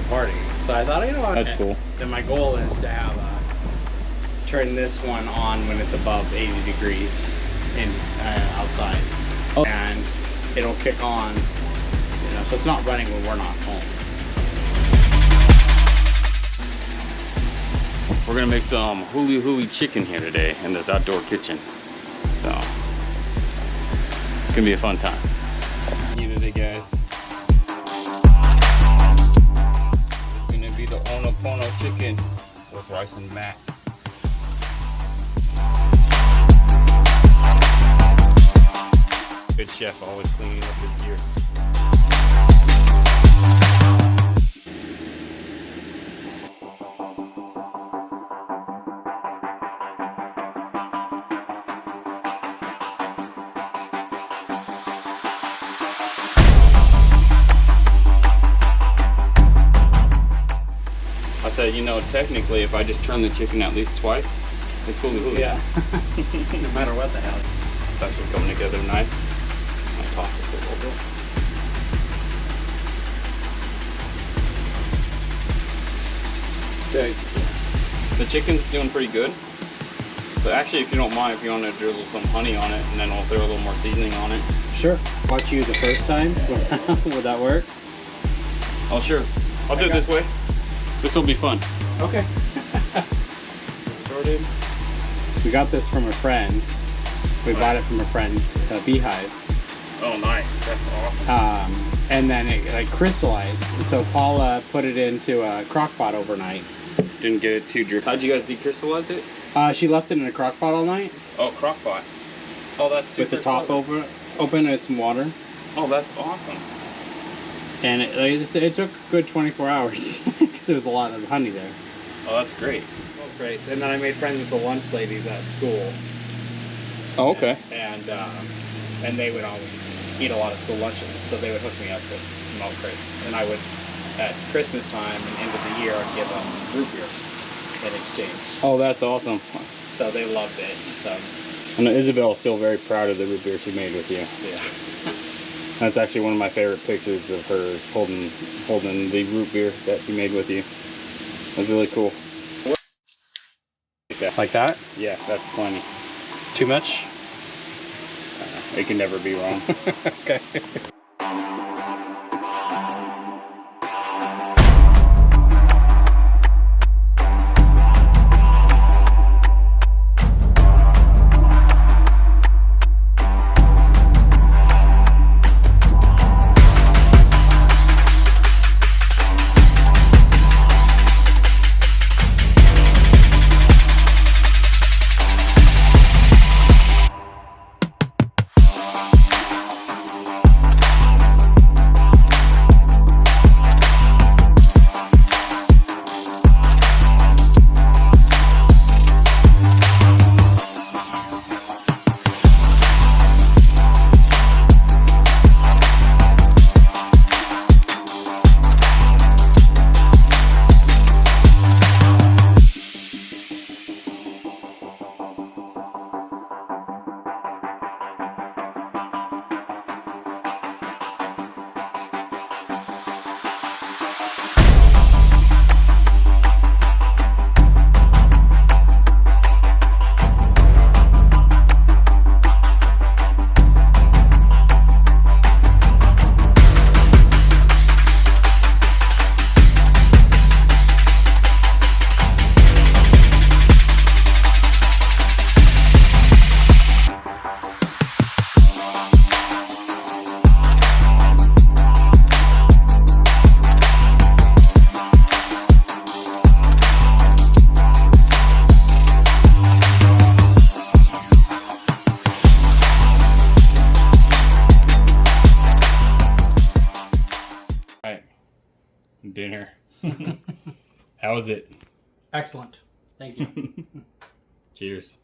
Party. So I thought, you know what? That's cool. Then my goal is to have turn this one on when it's above 80 degrees in outside, and it'll kick on. You know, so it's not running when we're not home. We're gonna make some Huli chicken here today in this outdoor kitchen. So it's gonna be a fun time. Here today, guys. The Pono chicken with rice and mac. Good chef, always cleaning up his gear. I said, you know, technically, if I just turn the chicken at least twice, it's Huli. Yeah. No matter what the hell. It's actually coming together nice. I'll toss this a little bit. So, the chicken's doing pretty good. But actually, if you don't mind, if you want to drizzle some honey on it, and then we'll throw a little more seasoning on it. Sure. Watch you the first time. Would that work? Oh, sure. I'll do it this way. This will be fun. Okay. We got this from a friend. We bought it from a friend's beehive. Oh, nice. That's awesome. And then it like crystallized. And so Paula put it into a crock pot overnight. Didn't get it too drippy. How'd you guys decrystallize it? She left it in a crock pot all night. Oh, crock pot. Oh, that's super with the top clever. open and some water. Oh, that's awesome. And it took a good 24 hours because there was a lot of honey there. Oh, that's great. Oh, great. And then I made friends with the lunch ladies at school. Oh, okay. And they would always eat a lot of school lunches, so they would hook me up with milk crates. And I would, at Christmas time and end of the year, I'd give them root beer in exchange. Oh, that's awesome. So they loved it. So. I know Isabel's still very proud of the root beer she made with you. Yeah. That's actually one of my favorite pictures of hers holding the root beer that she made with you. It was really cool. Like that? Yeah, that's plenty. Too much? It can never be wrong. Okay. Dinner. How was it? Excellent. Thank you. Cheers.